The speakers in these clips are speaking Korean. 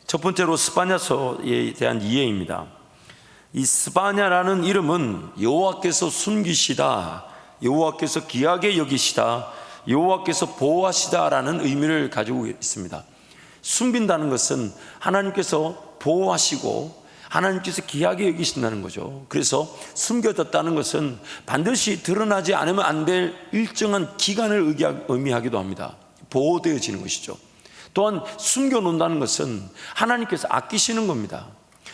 첫 번째로 스바냐서에 대한 이해입니다. 이 스바냐라는 이름은 여호와께서 숨기시다, 여호와께서 귀하게 여기시다, 여호와께서 보호하시다라는 의미를 가지고 있습니다. 숨긴다는 것은 하나님께서 보호하시고 하나님께서 귀하게 여기신다는 거죠. 그래서 숨겨졌다는 것은 반드시 드러나지 않으면 안 될 일정한 기간을 의미하기도 합니다. 보호되어지는 것이죠. 또한 숨겨놓는다는 것은 하나님께서 아끼시는 겁니다.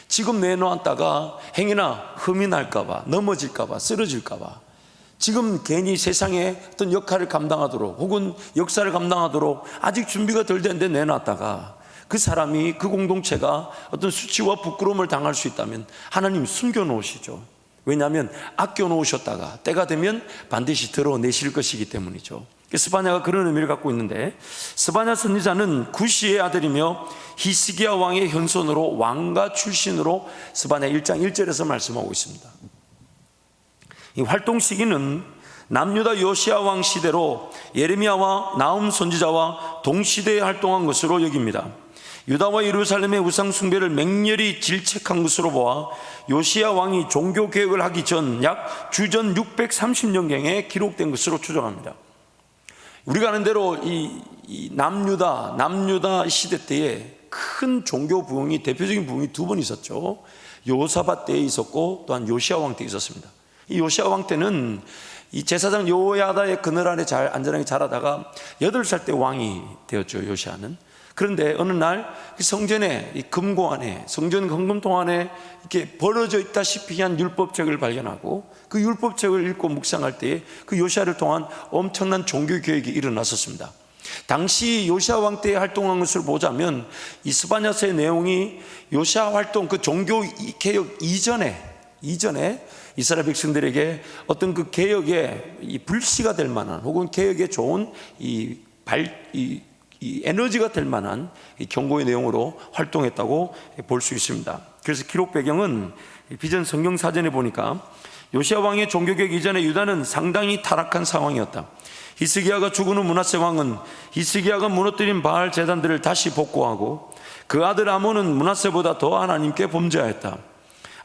지금 내놓았다가 행여나 흠이 날까봐, 넘어질까봐, 쓰러질까봐, 지금 괜히 세상에 어떤 역할을 감당하도록 혹은 역사를 감당하도록 아직 준비가 덜 됐는데 내놨다가 그 사람이, 그 공동체가 어떤 수치와 부끄러움을 당할 수 있다면 하나님 숨겨놓으시죠. 왜냐하면 아껴놓으셨다가 때가 되면 반드시 드러내실 것이기 때문이죠. 스바냐가 그런 의미를 갖고 있는데, 스바냐 선지자는 구시의 아들이며 히스기야 왕의 현손으로 왕가 출신으로 스바냐 1장 1절에서 말씀하고 있습니다. 이 활동 시기는 남유다 요시야 왕 시대로 예레미야와 나훔 선지자와 동시대에 활동한 것으로 여깁니다. 유다와 예루살렘의 우상 숭배를 맹렬히 질책한 것으로 보아 요시야 왕이 종교 개혁을 하기 전 약 주전 630년경에 기록된 것으로 추정합니다. 우리가 아는 대로 이 남유다 시대 때에 큰 종교 부흥이, 대표적인 부흥이 두 번 있었죠. 여호사밧 때에 있었고 또한 요시야 왕 때 있었습니다. 이 요시야 왕 때는 이 제사장 여호야다의 그늘 아래 잘 안전하게 자라다가 8살 때 왕이 되었죠, 요시야는. 그런데 어느 날 성전에, 이 금고 안에, 성전 헌금통 안에 이렇게 벌어져 있다시피 한 율법책을 발견하고 그 율법책을 읽고 묵상할 때에 그 요시야를 통한 엄청난 종교 개혁이 일어났었습니다. 당시 요시야 왕 때에 활동한 것을 보자면 이 스바냐서의 내용이 요시야 활동, 그 종교 개혁 이전에 이스라엘 백성들에게 어떤 그 개혁의 이 불씨가 될 만한, 혹은 개혁에 좋은 이 에너지가 될 만한 이 경고의 내용으로 활동했다고 볼 수 있습니다. 그래서 기록 배경은 비전 성경 사전에 보니까 요시야 왕의 종교개혁 이전에 유다는 상당히 타락한 상황이었다. 히스기야가 죽은 후 므낫세 왕은 히스기야가 무너뜨린 바알 제단들을 다시 복구하고 그 아들 아몬은 므낫세보다 더 하나님께 범죄하였다.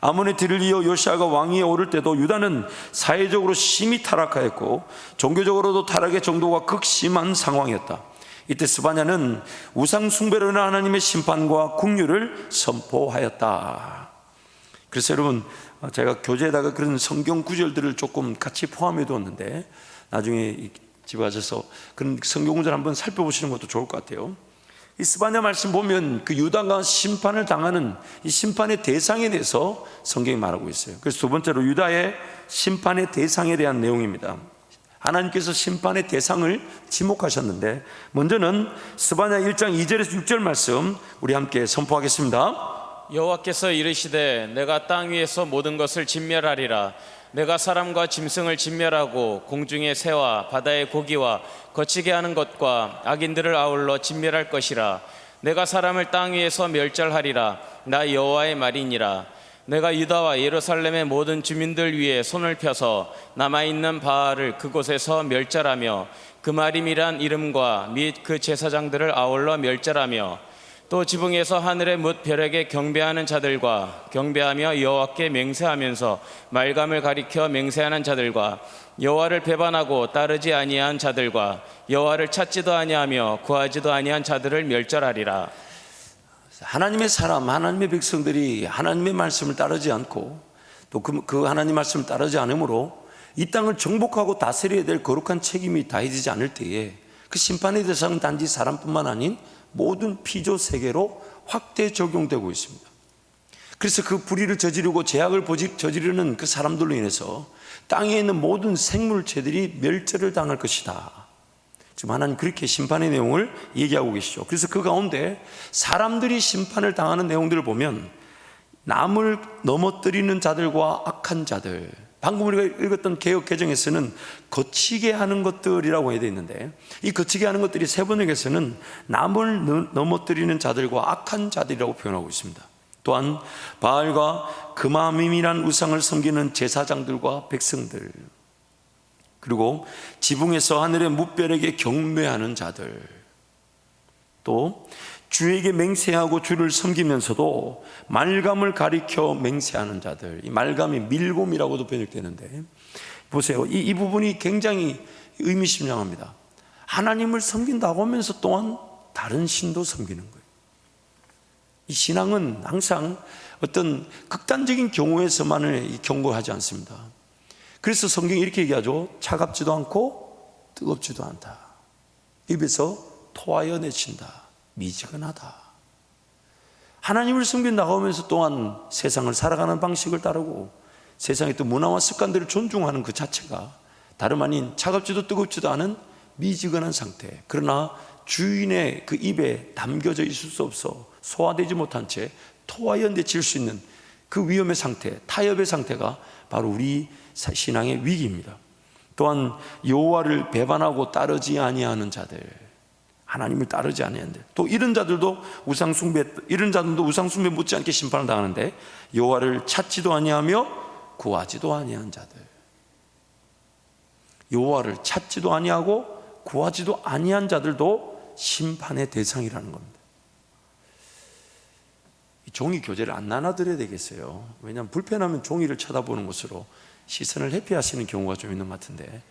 아몬의 뒤를 이어 요시야가 왕위에 오를 때도 유다는 사회적으로 심히 타락하였고 종교적으로도 타락의 정도가 극심한 상황이었다. 이때 스바냐는 우상 숭배로 인한 하나님의 심판과 국률을 선포하였다. 그래서 여러분, 제가 교재에다가 그런 성경 구절들을 조금 같이 포함해 두었는데 나중에 집에 가셔서 그런 성경 구절 한번 살펴보시는 것도 좋을 것 같아요. 이 스바냐 말씀 보면 그 유다가 심판을 당하는 이 심판의 대상에 대해서 성경이 말하고 있어요. 그래서 두 번째로 유다의 심판의 대상에 대한 내용입니다. 하나님께서 심판의 대상을 지목하셨는데, 먼저는 스바냐 1장 2절에서 6절 말씀 우리 함께 선포하겠습니다. 여호와께서 이르시되 내가 땅 위에서 모든 것을 진멸하리라. 내가 사람과 짐승을 진멸하고 공중의 새와 바다의 고기와 거치게 하는 것과 악인들을 아울러 진멸할 것이라. 내가 사람을 땅 위에서 멸절하리라. 나 여호와의 말이니라. 내가 유다와 예루살렘의 모든 주민들 위에 손을 펴서 남아있는 바알을 그곳에서 멸절하며 그 마림이란 이름과 및 그 제사장들을 아울러 멸절하며 또 지붕에서 하늘의 뭇 별에게 경배하는 자들과 경배하며 여호와께 맹세하면서 말감을 가리켜 맹세하는 자들과 여호와를 배반하고 따르지 아니한 자들과 여호와를 찾지도 아니하며 구하지도 아니한 자들을 멸절하리라. 하나님의 사람, 하나님의 백성들이 하나님의 말씀을 따르지 않고 또 그 하나님 말씀을 따르지 않으므로 이 땅을 정복하고 다스려야 될 거룩한 책임이 다해지지 않을 때에 그 심판의 대상은 단지 사람뿐만 아닌 모든 피조 세계로 확대 적용되고 있습니다. 그래서 그 불의를 저지르고 죄악을 저지르는 그 사람들로 인해서 땅에 있는 모든 생물체들이 멸절을 당할 것이다. 지금 하나님 그렇게 심판의 내용을 얘기하고 계시죠. 그래서 그 가운데 사람들이 심판을 당하는 내용들을 보면 남을 넘어뜨리는 자들과 악한 자들, 방금 우리가 읽었던 개역 개정에서는 거치게 하는 것들이라고 해야 되는데, 이 거치게 하는 것들이 세번역에서는 남을 넘어뜨리는 자들과 악한 자들이라고 표현하고 있습니다. 또한 바알과 그마밈이란 우상을 섬기는 제사장들과 백성들, 그리고 지붕에서 하늘의 뭇별에게 경배하는 자들, 또 주에게 맹세하고 주를 섬기면서도 말감을 가리켜 맹세하는 자들, 이 말감이 밀곰이라고도 번역되는데, 보세요. 이 부분이 굉장히 의미심장합니다. 하나님을 섬긴다고 하면서 또한 다른 신도 섬기는 거예요. 이 신앙은 항상 어떤 극단적인 경우에서만을 경고하지 않습니다. 그래서 성경이 이렇게 얘기하죠. 차갑지도 않고 뜨겁지도 않다. 입에서 토하여 내친다. 미지근하다. 하나님을 섬긴다고 하면서 또한 세상을 살아가는 방식을 따르고 세상의 또 문화와 습관들을 존중하는 그 자체가 다름 아닌 차갑지도 뜨겁지도 않은 미지근한 상태. 그러나 주인의 그 입에 담겨져 있을 수 없어 소화되지 못한 채 토하여 내칠 수 있는 그 위험의 상태, 타협의 상태가 바로 우리 신앙의 위기입니다. 또한 여호와를 배반하고 따르지 아니하는 자들, 하나님을 따르지 아니하는 자들, 또 이런 자들도 우상숭배 못지않게 심판을 당하는데, 여호와를 찾지도 아니하며 구하지도 아니한 자들, 여호와를 찾지도 아니하고 구하지도 아니한 자들도 심판의 대상이라는 겁니다. 종이 교제를 안 나눠드려야 되겠어요. 왜냐하면 불편하면 종이를 쳐다보는 것으로 시선을 회피하시는 경우가 좀 있는 것 같은데,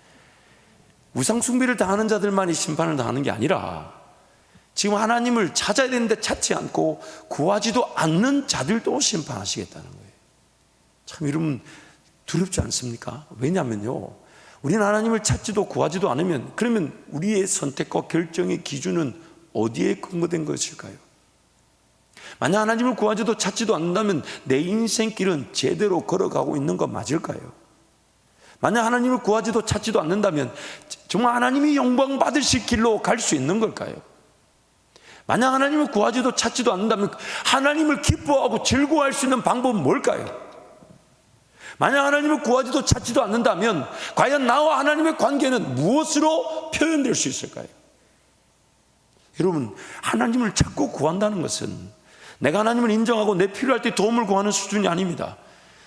우상숭배를 당하는 자들만이 심판을 당하는 게 아니라 지금 하나님을 찾아야 되는데 찾지 않고 구하지도 않는 자들도 심판하시겠다는 거예요. 참 여러분 두렵지 않습니까? 왜냐하면요, 우리는 하나님을 찾지도 구하지도 않으면, 그러면 우리의 선택과 결정의 기준은 어디에 근거된 것일까요? 만약 하나님을 구하지도 찾지도 않는다면 내 인생길은 제대로 걸어가고 있는 것 맞을까요? 만약 하나님을 구하지도 찾지도 않는다면 정말 하나님이 영광 받으실 길로 갈 수 있는 걸까요? 만약 하나님을 구하지도 찾지도 않는다면 하나님을 기뻐하고 즐거워할 수 있는 방법은 뭘까요? 만약 하나님을 구하지도 찾지도 않는다면 과연 나와 하나님의 관계는 무엇으로 표현될 수 있을까요? 여러분, 하나님을 찾고 구한다는 것은 내가 하나님을 인정하고 내 필요할 때 도움을 구하는 수준이 아닙니다.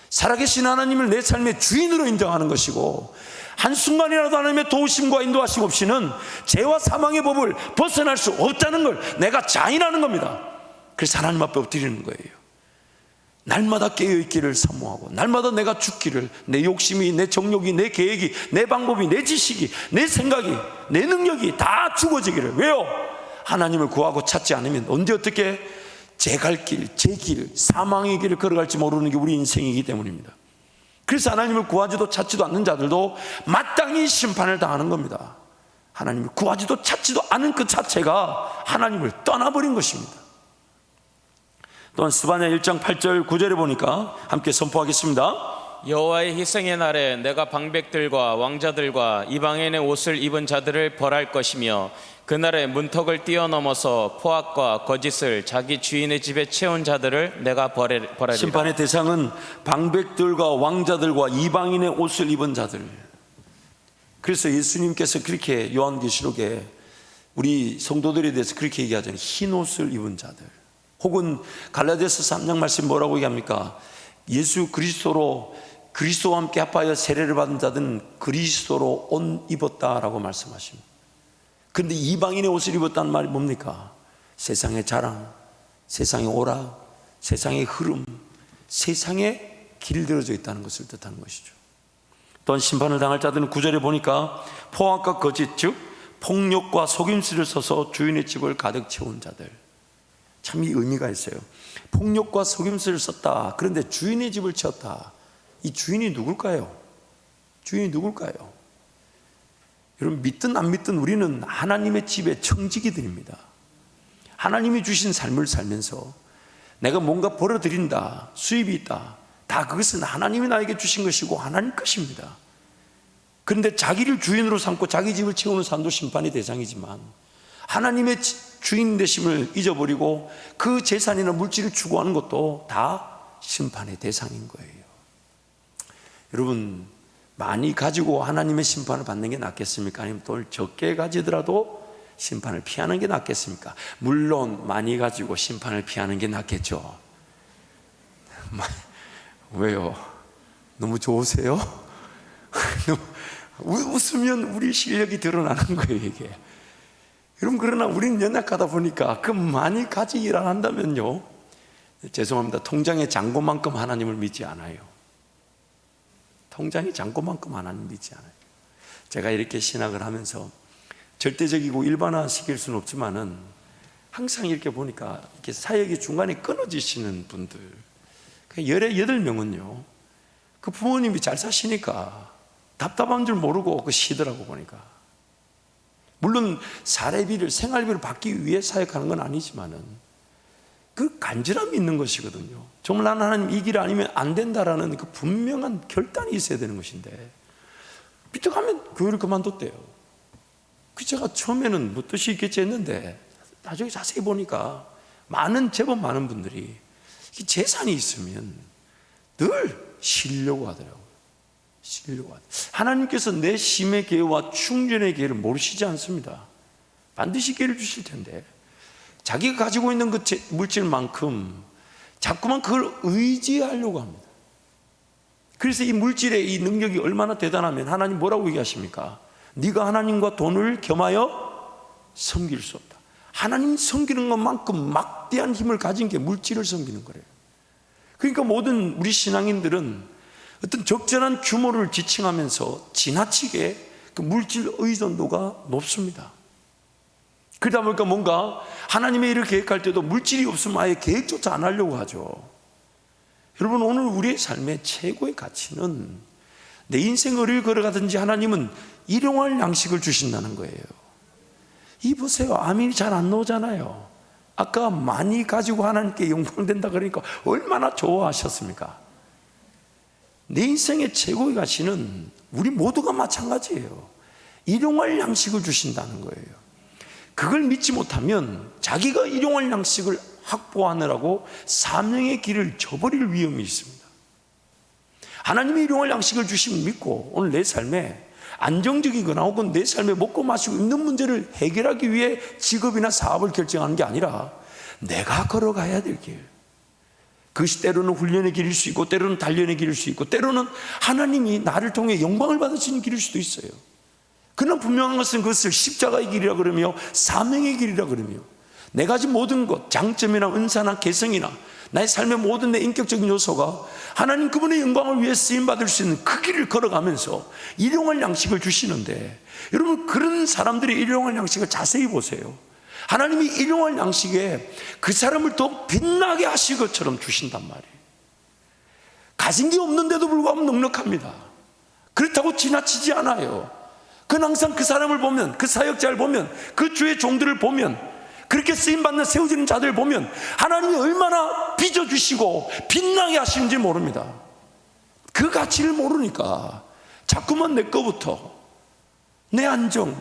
살아계신 하나님을 내 삶의 주인으로 인정하는 것이고, 한순간이라도 하나님의 도우심과 인도하심 없이는 죄와 사망의 법을 벗어날 수 없다는 걸 내가 자인하는 겁니다. 그래서 하나님 앞에 엎드리는 거예요. 날마다 깨어있기를 사모하고, 날마다 내가 죽기를, 내 욕심이, 내 정욕이, 내 계획이, 내 방법이, 내 지식이, 내 생각이, 내 능력이 다 죽어지기를. 왜요? 하나님을 구하고 찾지 않으면 언제 어떻게 제 갈 길, 제 길, 사망의 길을 걸어갈지 모르는 게 우리 인생이기 때문입니다. 그래서 하나님을 구하지도 찾지도 않는 자들도 마땅히 심판을 당하는 겁니다. 하나님을 구하지도 찾지도 않은 그 자체가 하나님을 떠나버린 것입니다. 또한 스바냐 1장 8절 9절에 보니까 함께 선포하겠습니다. 여호와의 희생의 날에 내가 방백들과 왕자들과 이방인의 옷을 입은 자들을 벌할 것이며, 그날에 문턱을 뛰어넘어서 포악과 거짓을 자기 주인의 집에 채운 자들을 내가 벌하리라. 심판의 대상은 방백들과 왕자들과 이방인의 옷을 입은 자들. 그래서 예수님께서 그렇게 요한계시록에 우리 성도들에 대해서 그렇게 얘기하잖아요. 흰 옷을 입은 자들. 혹은 갈라디아서 3장 말씀 뭐라고 얘기합니까? 예수 그리스도와 함께 합하여 세례를 받은 자들은 그리스도로 옷 입었다라고 말씀하십니다. 그런데 이방인의 옷을 입었다는 말이 뭡니까? 세상의 자랑, 세상의 오락, 세상의 흐름, 세상에 길들여져 있다는 것을 뜻하는 것이죠. 또한 심판을 당할 자들은 9절에 보니까 포악과 거짓, 즉 폭력과 속임수를 써서 주인의 집을 가득 채운 자들. 참 이 의미가 있어요. 폭력과 속임수를 썼다. 그런데 주인의 집을 채웠다. 이 주인이 누굴까요? 주인이 누굴까요? 여러분, 믿든 안 믿든 우리는 하나님의 집의 청지기들입니다. 하나님이 주신 삶을 살면서 내가 뭔가 벌어들인다, 수입이 있다, 다 그것은 하나님이 나에게 주신 것이고 하나님 것입니다. 그런데 자기를 주인으로 삼고 자기 집을 채우는 사람도 심판의 대상이지만, 하나님의 주인 되심을 잊어버리고 그 재산이나 물질을 추구하는 것도 다 심판의 대상인 거예요. 여러분, 많이 가지고 하나님의 심판을 받는 게 낫겠습니까? 아니면 또 적게 가지더라도 심판을 피하는 게 낫겠습니까? 물론 많이 가지고 심판을 피하는 게 낫겠죠. 왜요? 너무 좋으세요? 웃으면 우리 실력이 드러나는 거예요, 이게. 여러분, 그러나 우리는 연약하다 보니까 그 많이 가지기를 한다면요, 죄송합니다, 통장의 잔고만큼 하나님을 믿지 않아요. 통장의 잔고만큼 하나님 믿지 않아요. 제가 이렇게 신학을 하면서 절대적이고 일반화시킬 수는 없지만은 항상 이렇게 보니까 이렇게 사역이 중간에 끊어지시는 분들, 18명은요, 그 부모님이 잘 사시니까 답답한 줄 모르고 그 쉬더라고 보니까. 물론 사례비를, 생활비를 받기 위해 사역하는 건 아니지만은 그 간절함이 있는 것이거든요. 정말 나는 하나님 이 길 아니면 안 된다라는 그 분명한 결단이 있어야 되는 것인데, 밑에 가면 교회를 그만뒀대요. 그 제가 처음에는 뭐 뜻이 있겠지 했는데 나중에 자세히 보니까 제법 많은 분들이 재산이 있으면 늘 쉬려고 하더라고요. 쉬려고 하더라고요. 하나님께서 내 쉼의 기회와 충전의 기회를 모르시지 않습니다. 반드시 기회를 주실 텐데 자기가 가지고 있는 그 물질만큼 자꾸만 그걸 의지하려고 합니다. 그래서 이 물질의 이 능력이 얼마나 대단하면 하나님 뭐라고 얘기하십니까? 네가 하나님과 돈을 겸하여 섬길 수 없다. 하나님 섬기는 것만큼 막대한 힘을 가진 게 물질을 섬기는 거래요. 그러니까 모든 우리 신앙인들은 어떤 적절한 규모를 지칭하면서 지나치게 그 물질 의존도가 높습니다. 그러다 보니까 뭔가 하나님의 일을 계획할 때도 물질이 없으면 아예 계획조차 안 하려고 하죠. 여러분, 오늘 우리의 삶의 최고의 가치는 내 인생을 어디를 걸어가든지 하나님은 일용할 양식을 주신다는 거예요. 이 보세요, 아멘이 잘 안 나오잖아요. 아까 많이 가지고 하나님께 영광된다 그러니까 얼마나 좋아하셨습니까? 내 인생의 최고의 가치는 우리 모두가 마찬가지예요. 일용할 양식을 주신다는 거예요. 그걸 믿지 못하면 자기가 일용할 양식을 확보하느라고 사명의 길을 저버릴 위험이 있습니다. 하나님이 일용할 양식을 주시면 믿고 오늘 내 삶에 안정적이거나 혹은 내 삶에 먹고 마시고 있는 문제를 해결하기 위해 직업이나 사업을 결정하는 게 아니라 내가 걸어가야 될 길, 그것이 때로는 훈련의 길일 수 있고 때로는 단련의 길일 수 있고 때로는 하나님이 나를 통해 영광을 받으시는 길일 수도 있어요. 그러나 분명한 것은 그것을 십자가의 길이라 그러며 사명의 길이라 그러며 내 가진 모든 것, 장점이나 은사나 개성이나 나의 삶의 모든 내 인격적인 요소가 하나님 그분의 영광을 위해 쓰임받을 수 있는 그 길을 걸어가면서 일용할 양식을 주시는데, 여러분, 그런 사람들이 일용할 양식을 자세히 보세요. 하나님이 일용할 양식에 그 사람을 더 빛나게 하실 것처럼 주신단 말이에요. 가진 게 없는데도 불구하고 넉넉합니다. 그렇다고 지나치지 않아요. 그건 항상 그 사람을 보면, 그 사역자를 보면, 그 주의 종들을 보면, 그렇게 쓰임받는 세워지는 자들을 보면 하나님이 얼마나 빚어주시고 빛나게 하시는지 모릅니다. 그 가치를 모르니까 자꾸만 내 거부터, 내 안정.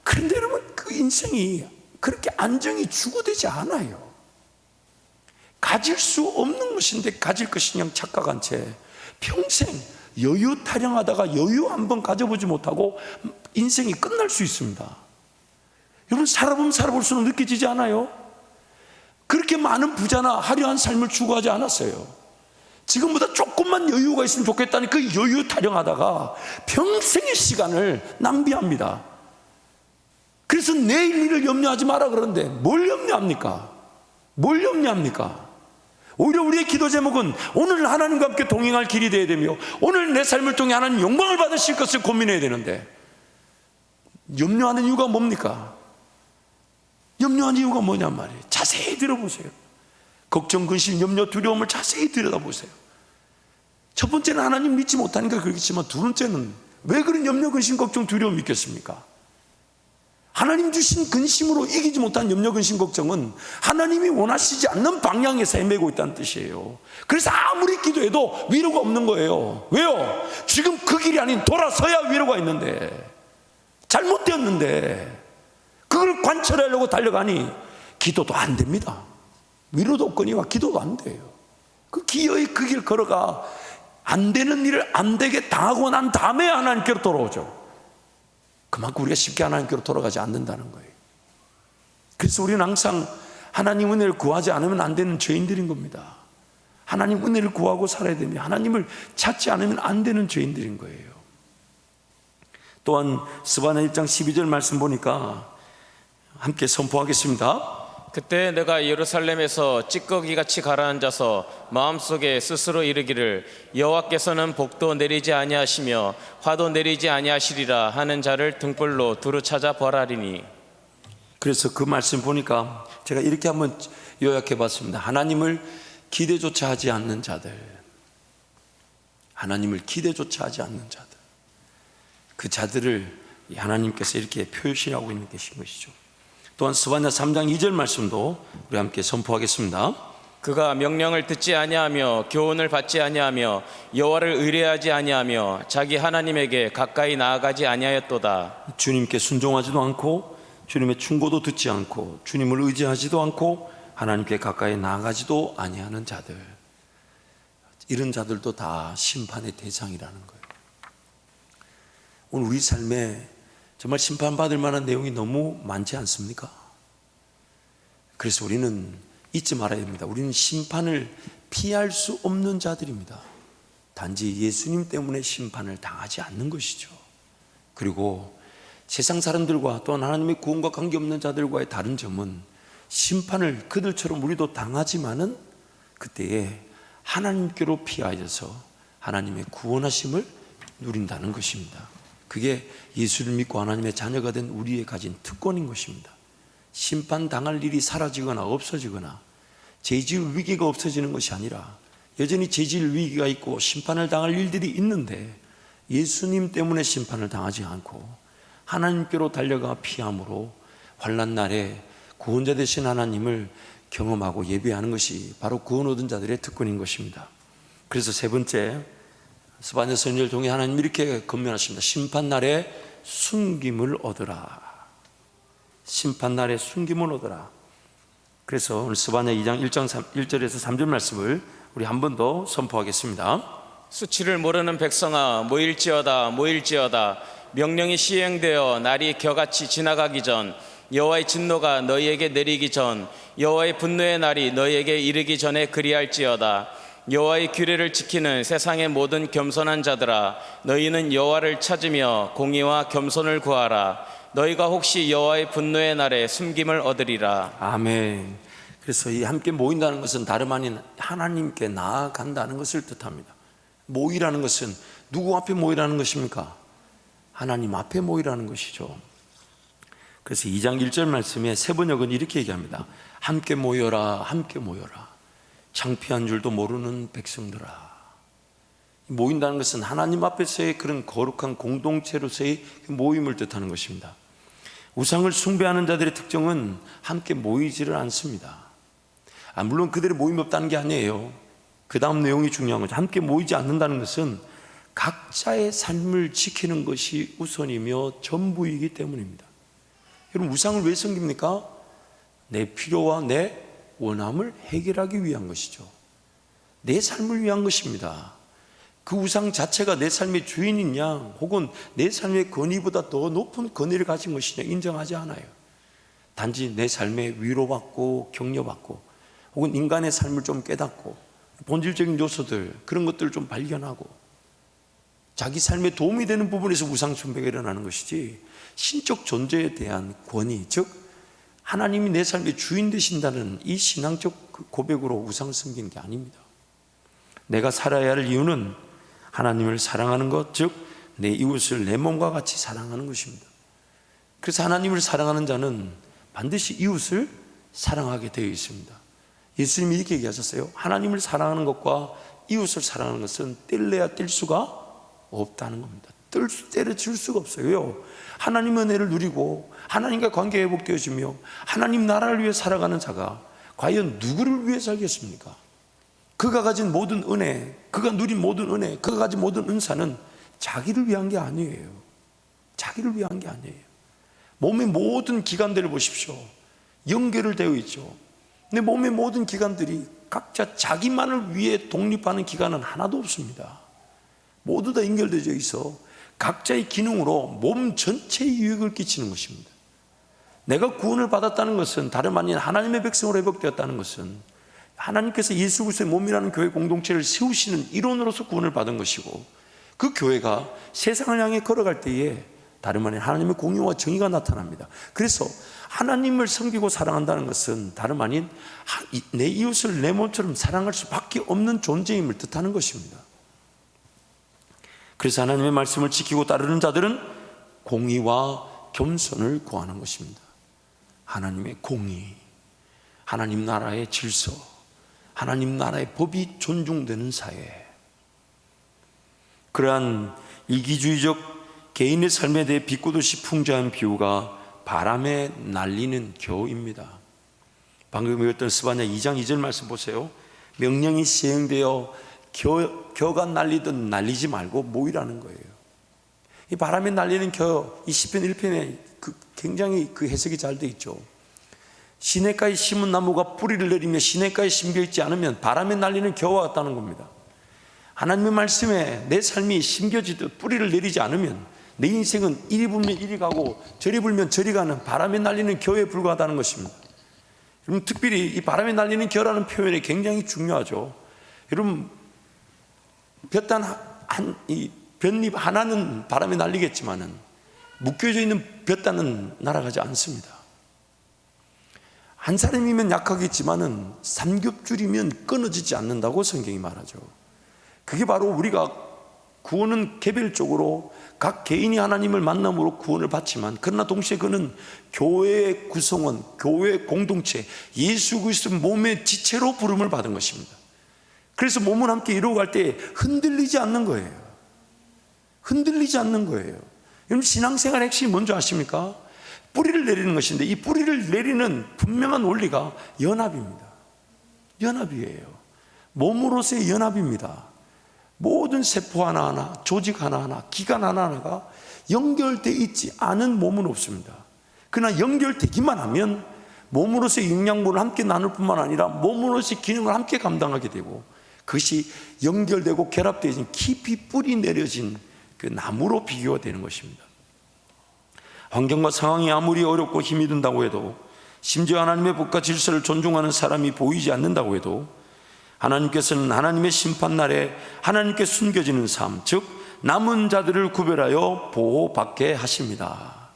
그런데 여러분, 그 인생이 그렇게 안정이 주고되지 않아요. 가질 수 없는 것인데 가질 것이 그냥 착각한 채 평생 여유 타령하다가 여유 한번 가져보지 못하고 인생이 끝날 수 있습니다. 여러분, 살아보면 살아볼수록 느껴지지 않아요? 그렇게 많은 부자나 화려한 삶을 추구하지 않았어요. 지금보다 조금만 여유가 있으면 좋겠다는 그 여유 타령하다가 평생의 시간을 낭비합니다. 그래서 내일 일을 염려하지 마라 그러는데 뭘 염려합니까? 뭘 염려합니까? 오히려 우리의 기도 제목은 오늘 하나님과 함께 동행할 길이 되어야 되며 오늘 내 삶을 통해 하나님 영광을 받으실 것을 고민해야 되는데, 염려하는 이유가 뭡니까? 염려하는 이유가 뭐냔 말이에요. 자세히 들어보세요. 걱정, 근심, 염려, 두려움을 자세히 들여다보세요. 첫 번째는 하나님 믿지 못하니까 그렇겠지만 두 번째는 왜 그런 염려, 근심, 걱정, 두려움이 있겠습니까? 하나님 주신 근심으로 이기지 못한 염려, 근심, 걱정은 하나님이 원하시지 않는 방향에서 헤매고 있다는 뜻이에요. 그래서 아무리 기도해도 위로가 없는 거예요. 왜요? 지금 그 길이 아닌 돌아서야 위로가 있는데, 잘못되었는데 그걸 관철하려고 달려가니 기도도 안 됩니다. 위로도 없거니와 기도도 안 돼요. 그 기어이 그 길 걸어가 안 되는 일을 안 되게 당하고 난 다음에 하나님께로 돌아오죠. 그만큼 우리가 쉽게 하나님께로 돌아가지 않는다는 거예요. 그래서 우리는 항상 하나님 은혜를 구하지 않으면 안 되는 죄인들인 겁니다. 하나님 은혜를 구하고 살아야 되며 하나님을 찾지 않으면 안 되는 죄인들인 거예요. 또한 스바냐 1장 12절 말씀 보니까 함께 선포하겠습니다. 그때 내가 예루살렘에서 찌꺼기같이 가라앉아서 마음속에 스스로 이르기를 여호와께서는 복도 내리지 아니하시며 화도 내리지 아니하시리라 하는 자를 등불로 두루 찾아 벌하리니. 그래서 그 말씀 보니까 제가 이렇게 한번 요약해 봤습니다. 하나님을 기대조차 하지 않는 자들, 하나님을 기대조차 하지 않는 자들, 그 자들을 하나님께서 이렇게 표시하고 있는 것이죠. 또한 스바냐 3장 2절 말씀도 우리 함께 선포하겠습니다. 그가 명령을 듣지 아니하며 교훈을 받지 아니하며 여호와를 의뢰하지 아니하며 자기 하나님에게 가까이 나아가지 아니하였도다. 주님께 순종하지도 않고 주님의 충고도 듣지 않고 주님을 의지하지도 않고 하나님께 가까이 나아가지도 아니하는 자들, 이런 자들도 다 심판의 대상이라는 거예요. 오늘 우리 삶에 정말 심판받을 만한 내용이 너무 많지 않습니까? 그래서 우리는 잊지 말아야 됩니다. 우리는 심판을 피할 수 없는 자들입니다. 단지 예수님 때문에 심판을 당하지 않는 것이죠. 그리고 세상 사람들과 또한 하나님의 구원과 관계없는 자들과의 다른 점은 심판을 그들처럼 우리도 당하지만은 그때에 하나님께로 피하여서 하나님의 구원하심을 누린다는 것입니다. 그게 예수를 믿고 하나님의 자녀가 된 우리의 가진 특권인 것입니다. 심판당할 일이 사라지거나 없어지거나 죄질 위기가 없어지는 것이 아니라 여전히 죄질 위기가 있고 심판을 당할 일들이 있는데 예수님 때문에 심판을 당하지 않고 하나님께로 달려가 피함으로 환난 날에 구원자 되신 하나님을 경험하고 예배하는 것이 바로 구원 얻은 자들의 특권인 것입니다. 그래서 세 번째, 스바냐 선지자를 통해 하나님 이렇게 권면하십니다. 심판날에 숨김을 얻으라. 심판날에 숨김을 얻으라. 그래서 오늘 스바냐 2장 1절에서 3절 말씀을 우리 한 번 더 선포하겠습니다. 수치를 모르는 백성아 모일지어다 모일지어다. 명령이 시행되어 날이 겨같이 지나가기 전 여호와의 진노가 너희에게 내리기 전 여호와의 분노의 날이 너희에게 이르기 전에 그리할지어다. 여호와의 규례를 지키는 세상의 모든 겸손한 자들아 너희는 여호와를 찾으며 공의와 겸손을 구하라. 너희가 혹시 여호와의 분노의 날에 숨김을 얻으리라. 아멘. 그래서 이 함께 모인다는 것은 다름 아닌 하나님께 나아간다는 것을 뜻합니다. 모이라는 것은 누구 앞에 모이라는 것입니까? 하나님 앞에 모이라는 것이죠. 그래서 2장 1절 말씀에 세번역은 이렇게 얘기합니다. 함께 모여라, 함께 모여라. 창피한 줄도 모르는 백성들아. 모인다는 것은 하나님 앞에서의 그런 거룩한 공동체로서의 모임을 뜻하는 것입니다. 우상을 숭배하는 자들의 특징은 함께 모이지를 않습니다. 물론 그들의 모임이 없다는 게 아니에요. 그 다음 내용이 중요한 거죠. 함께 모이지 않는다는 것은 각자의 삶을 지키는 것이 우선이며 전부이기 때문입니다. 여러분, 우상을 왜 섬깁니까? 내 필요와 내 원함을 해결하기 위한 것이죠. 내 삶을 위한 것입니다. 그 우상 자체가 내 삶의 주인이냐 혹은 내 삶의 권위보다 더 높은 권위를 가진 것이냐 인정하지 않아요. 단지 내 삶에 위로받고 격려받고 혹은 인간의 삶을 좀 깨닫고 본질적인 요소들 그런 것들을 좀 발견하고 자기 삶에 도움이 되는 부분에서 우상 숭배가 일어나는 것이지 신적 존재에 대한 권위, 즉 하나님이 내 삶의 주인 되신다는 이 신앙적 고백으로 우상을 섬기는 게 아닙니다. 내가 살아야 할 이유는 하나님을 사랑하는 것, 즉 내 이웃을 내 몸과 같이 사랑하는 것입니다. 그래서 하나님을 사랑하는 자는 반드시 이웃을 사랑하게 되어 있습니다. 예수님이 이렇게 얘기하셨어요. 하나님을 사랑하는 것과 이웃을 사랑하는 것은 뗄래야 뗄 수가 없다는 겁니다. 때려줄 수가 없어요. 왜요? 하나님 은혜를 누리고 하나님과 관계 회복되어지며 하나님 나라를 위해 살아가는 자가 과연 누구를 위해 살겠습니까? 그가 가진 모든 은혜, 그가 누린 모든 은혜, 그가 가진 모든 은사는 자기를 위한 게 아니에요. 자기를 위한 게 아니에요. 몸의 모든 기관들을 보십시오. 연결을 되어 있죠. 내 몸의 모든 기관들이 각자 자기만을 위해 독립하는 기관은 하나도 없습니다. 모두 다 연결되어 있어 각자의 기능으로 몸 전체에 유익을 끼치는 것입니다. 내가 구원을 받았다는 것은 다름 아닌 하나님의 백성으로 회복되었다는 것은 하나님께서 예수 그리스도의 몸이라는 교회 공동체를 세우시는 일원으로서 구원을 받은 것이고 그 교회가 세상을 향해 걸어갈 때에 다름 아닌 하나님의 공의와 정의가 나타납니다. 그래서 하나님을 섬기고 사랑한다는 것은 다름 아닌 내 이웃을 내 몸처럼 사랑할 수밖에 없는 존재임을 뜻하는 것입니다. 그래서 하나님의 말씀을 지키고 따르는 자들은 공의와 겸손을 구하는 것입니다. 하나님의 공의, 하나님 나라의 질서, 하나님 나라의 법이 존중되는 사회, 그러한 이기주의적 개인의 삶에 대해 비꼬듯이 풍자한 비유가 바람에 날리는 겨입니다. 방금 읽었던 스바냐 2장 2절 말씀 보세요. 명령이 시행되어 겨가 날리든 날리지 말고 모이라는 거예요. 이 바람에 날리는 겨, 이 시편 1편에 굉장히 그 해석이 잘 돼 있죠. 시냇가에 심은 나무가 뿌리를 내리며 시냇가에 심겨있지 않으면 바람에 날리는 겨와 같다는 겁니다. 하나님의 말씀에 내 삶이 심겨지듯 뿌리를 내리지 않으면 내 인생은 이리 불면 이리 가고 저리 불면 저리 가는 바람에 날리는 겨에 불과하다는 것입니다. 여러분, 특별히 이 바람에 날리는 겨라는 표현이 굉장히 중요하죠. 여러분, 볏잎 하나는 바람에 날리겠지만은 묶여져 있는 볏단은 날아가지 않습니다. 한 사람이면 약하겠지만은 삼겹줄이면 끊어지지 않는다고 성경이 말하죠. 그게 바로 우리가 구원은 개별적으로 각 개인이 하나님을 만남으로 구원을 받지만, 그러나 동시에 그는 교회의 구성원, 교회의 공동체, 예수 그리스도 몸의 지체로 부름을 받은 것입니다. 그래서 몸을 함께 이루어갈 때 흔들리지 않는 거예요. 흔들리지 않는 거예요. 여러분, 신앙생활의 핵심이 뭔지 아십니까? 뿌리를 내리는 것인데, 이 뿌리를 내리는 분명한 원리가 연합입니다. 연합이에요. 몸으로서의 연합입니다. 모든 세포 하나하나, 조직 하나하나, 기관 하나하나가 연결되어 있지 않은 몸은 없습니다. 그러나 연결되기만 하면 몸으로서의 영양분을 함께 나눌 뿐만 아니라 몸으로서의 기능을 함께 감당하게 되고, 그것이 연결되고 결합되어진 깊이 뿌리 내려진 그 나무로 비교가 되는 것입니다. 환경과 상황이 아무리 어렵고 힘이 든다고 해도, 심지어 하나님의 법과 질서를 존중하는 사람이 보이지 않는다고 해도, 하나님께서는 하나님의 심판날에 하나님께 숨겨지는 삶, 즉 남은 자들을 구별하여 보호받게 하십니다.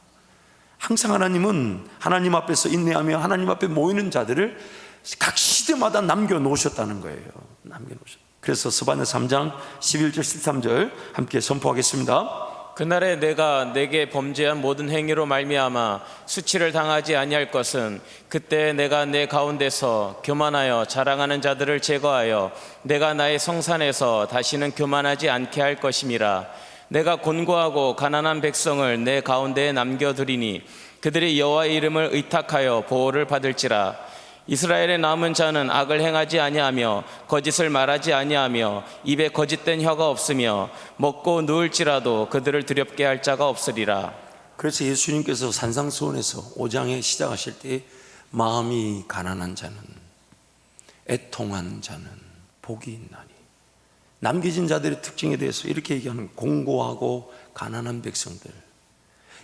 항상 하나님은 하나님 앞에서 인내하며 하나님 앞에 모이는 자들을 각 시대마다 남겨놓으셨다는 거예요. 그래서 스바냐 3장 11절 13절 함께 선포하겠습니다. 그날에 내가 내게 범죄한 모든 행위로 말미암아 수치를 당하지 아니할 것은, 그때 내가 내 가운데서 교만하여 자랑하는 자들을 제거하여 내가 나의 성산에서 다시는 교만하지 않게 할 것임이라. 내가 곤고하고 가난한 백성을 내 가운데에 남겨두리니 그들이 여호와의 이름을 의탁하여 보호를 받을지라. 이스라엘의 남은 자는 악을 행하지 아니하며 거짓을 말하지 아니하며 입에 거짓된 혀가 없으며 먹고 누울지라도 그들을 두렵게 할 자가 없으리라. 그래서 예수님께서 산상수훈에서 5장에 시작하실 때 마음이 가난한 자는, 애통한 자는 복이 있나니, 남겨진 자들의 특징에 대해서 이렇게 얘기하는, 공고하고 가난한 백성들.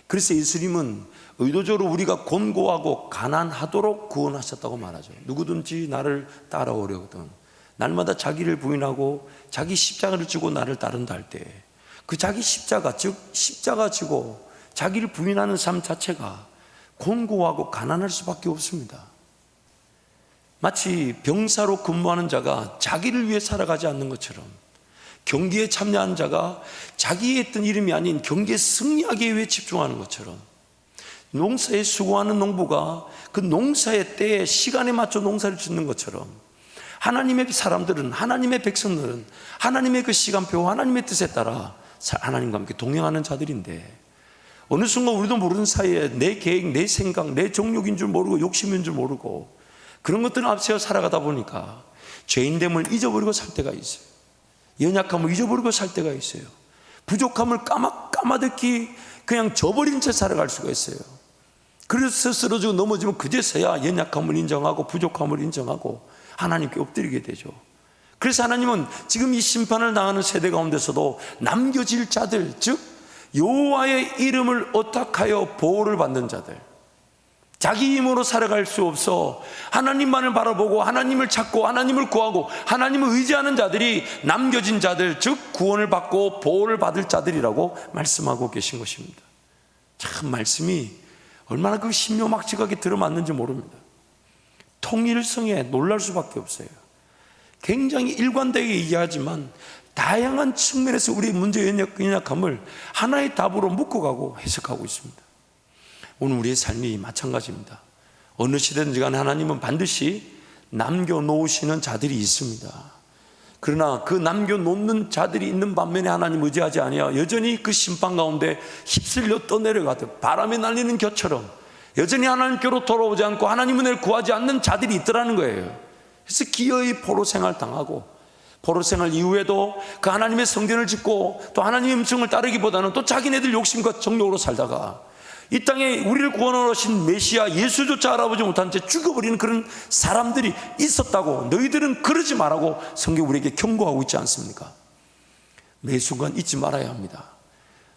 그래서 예수님은 의도적으로 우리가 곤고하고 가난하도록 구원하셨다고 말하죠. 누구든지 나를 따라오려거든 날마다 자기를 부인하고 자기 십자가를 지고 나를 따른다 할 때, 그 자기 십자가, 즉 십자가 지고 자기를 부인하는 삶 자체가 곤고하고 가난할 수밖에 없습니다. 마치 병사로 근무하는 자가 자기를 위해 살아가지 않는 것처럼, 경기에 참여하는 자가 자기의 했던 이름이 아닌 경기에 승리하기 위해 집중하는 것처럼, 농사에 수고하는 농부가 그 농사의 때에 시간에 맞춰 농사를 짓는 것처럼, 하나님의 사람들은, 하나님의 백성들은 하나님의 그 시간표, 하나님의 뜻에 따라 하나님과 함께 동행하는 자들인데, 어느 순간 우리도 모르는 사이에 내 계획, 내 생각, 내 정욕인 줄 모르고 욕심인 줄 모르고 그런 것들을 앞세워 살아가다 보니까 죄인됨을 잊어버리고 살 때가 있어요. 연약함을 잊어버리고 살 때가 있어요. 부족함을 까마득히 그냥 저버린 채 살아갈 수가 있어요. 그래서 쓰러지고 넘어지면 그제서야 연약함을 인정하고 부족함을 인정하고 하나님께 엎드리게 되죠. 그래서 하나님은 지금 이 심판을 당하는 세대 가운데서도 남겨질 자들, 즉 여호와의 이름을 의탁하여 보호를 받는 자들, 자기 힘으로 살아갈 수 없어 하나님만을 바라보고 하나님을 찾고 하나님을 구하고 하나님을 의지하는 자들이 남겨진 자들, 즉 구원을 받고 보호를 받을 자들이라고 말씀하고 계신 것입니다. 참 말씀이 얼마나 그 신묘막측하게 들어맞는지 모릅니다. 통일성에 놀랄 수밖에 없어요. 굉장히 일관되게 얘기하지만 다양한 측면에서 우리의 문제 연약함을 하나의 답으로 묶어가고 해석하고 있습니다. 오늘 우리의 삶이 마찬가지입니다. 어느 시대든지 간에 하나님은 반드시 남겨놓으시는 자들이 있습니다. 그러나 그 남겨놓는 자들이 있는 반면에 하나님 의지하지 아니하여 여전히 그 심판 가운데 휩쓸려 떠내려가듯 바람에 날리는 겨처럼 여전히 하나님께로 돌아오지 않고 하나님 은혜를 구하지 않는 자들이 있더라는 거예요. 그래서 기어이 포로 생활 당하고 포로 생활 이후에도 그 하나님의 성전을 짓고 또 하나님의 음성을 따르기보다는 또 자기네들 욕심과 정욕으로 살다가 이 땅에 우리를 구원하러 오신 메시아 예수조차 알아보지 못한 채 죽어버리는 그런 사람들이 있었다고 너희들은 그러지 말라고 성경 우리에게 경고하고 있지 않습니까? 매 순간 잊지 말아야 합니다.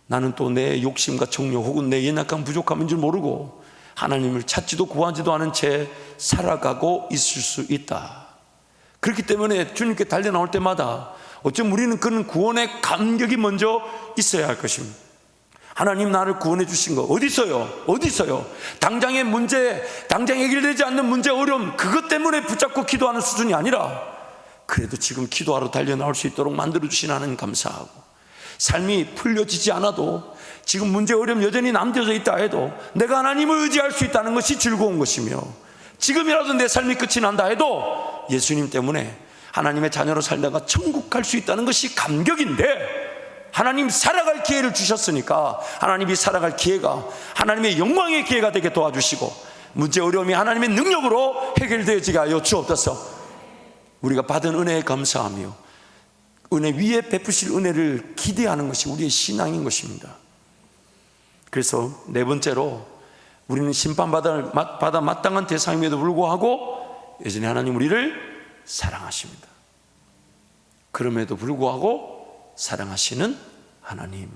나는 또 내 욕심과 정욕 혹은 내 연약한 부족함인 줄 모르고 하나님을 찾지도 구하지도 않은 채 살아가고 있을 수 있다. 그렇기 때문에 주님께 달려나올 때마다 어쩌면 우리는 그런 구원의 감격이 먼저 있어야 할 것입니다. 하나님 나를 구원해 주신 거 어디 있어요? 어디 있어요? 당장의 문제, 당장 해결되지 않는 문제, 어려움 그것 때문에 붙잡고 기도하는 수준이 아니라 그래도 지금 기도하러 달려나올 수 있도록 만들어 주신 하나님 감사하고 삶이 풀려지지 않아도 지금 문제 어려움 여전히 남겨져 있다 해도 내가 하나님을 의지할 수 있다는 것이 즐거운 것이며 지금이라도 내 삶이 끝이 난다 해도 예수님 때문에 하나님의 자녀로 살다가 천국 갈 수 있다는 것이 감격인데 하나님 살아갈 기회를 주셨으니까 하나님이 살아갈 기회가 하나님의 영광의 기회가 되게 도와주시고 문제 어려움이 하나님의 능력으로 해결되어지게 하여 주옵소서. 우리가 받은 은혜에 감사하며 은혜 위에 베푸실 은혜를 기대하는 것이 우리의 신앙인 것입니다. 그래서 네 번째로 우리는 심판받아 마땅한 대상임에도 불구하고 여전히 하나님 우리를 사랑하십니다. 그럼에도 불구하고 사랑하시는 하나님.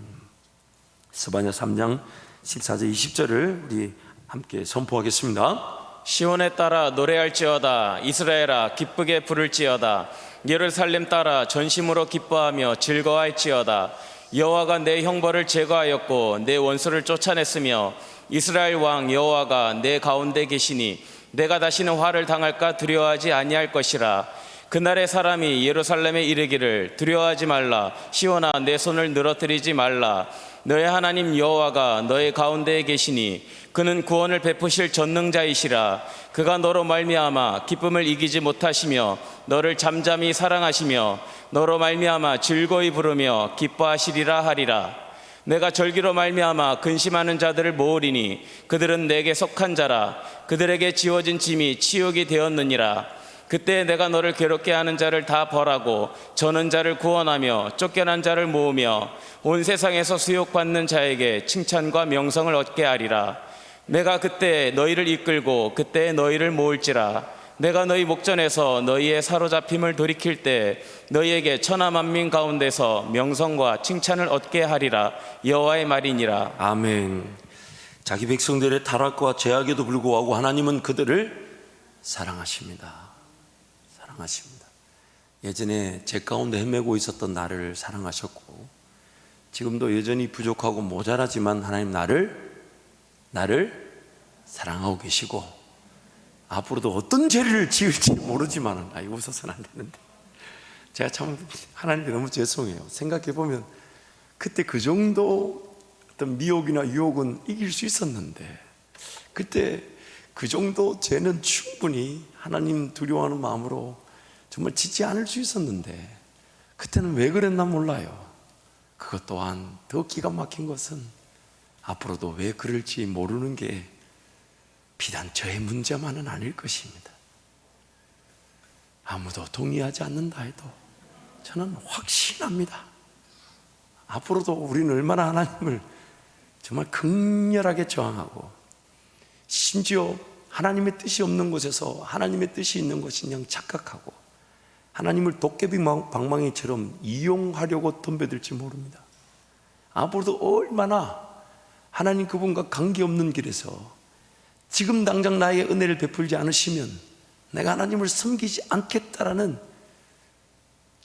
스바냐 3장 14절 20절을 우리 함께 선포하겠습니다. 시온에 따라 노래할지어다. 이스라엘아 기쁘게 부를지어다. 예루살렘 따라 전심으로 기뻐하며 즐거워할지어다. 여호와가 내 형벌을 제거하였고 내 원수를 쫓아냈으며 이스라엘 왕 여호와가 내 가운데 계시니 내가 다시는 화를 당할까 두려워하지 아니할 것이라. 그날의 사람이 예루살렘에 이르기를 두려워하지 말라. 시온아 내 손을 늘어뜨리지 말라. 너의 하나님 여호와가 너의 가운데에 계시니 그는 구원을 베푸실 전능자이시라. 그가 너로 말미암아 기쁨을 이기지 못하시며 너를 잠잠히 사랑하시며 너로 말미암아 즐거이 부르며 기뻐하시리라 하리라. 내가 절기로 말미암아 근심하는 자들을 모으리니 그들은 내게 속한 자라. 그들에게 지워진 짐이 치욕이 되었느니라. 그때 내가 너를 괴롭게 하는 자를 다 벌하고 저는 자를 구원하며 쫓겨난 자를 모으며 온 세상에서 수욕받는 자에게 칭찬과 명성을 얻게 하리라. 내가 그때 너희를 이끌고 그때 너희를 모을지라. 내가 너희 목전에서 너희의 사로잡힘을 돌이킬 때 너희에게 천하 만민 가운데서 명성과 칭찬을 얻게 하리라. 여호와의 말이니라. 아멘. 자기 백성들의 타락과 죄악에도 불구하고 하나님은 그들을 사랑하십니다. 사랑하십니다. 예전에 죄 가운데 헤매고 있었던 나를 사랑하셨고 지금도 여전히 부족하고 모자라지만 하나님 나를 사랑하고 계시고 앞으로도 어떤 죄를 지을지 모르지만 웃어서는 안 되는데 제가 참 하나님께 너무 죄송해요. 생각해보면 그때 그 정도 어떤 미혹이나 유혹은 이길 수 있었는데 그때 그 정도 죄는 충분히 하나님 두려워하는 마음으로 정말 짓지 않을 수 있었는데 그때는 왜 그랬나 몰라요. 그것 또한 더 기가 막힌 것은 앞으로도 왜 그럴지 모르는 게 비단 저의 문제만은 아닐 것입니다. 아무도 동의하지 않는다 해도 저는 확신합니다. 앞으로도 우리는 얼마나 하나님을 정말 극렬하게 저항하고 심지어 하나님의 뜻이 없는 곳에서 하나님의 뜻이 있는 것인 양 착각하고 하나님을 도깨비 방망이처럼 이용하려고 덤벼들지 모릅니다. 앞으로도 얼마나 하나님 그분과 관계없는 길에서 지금 당장 나에게 은혜를 베풀지 않으시면 내가 하나님을 섬기지 않겠다라는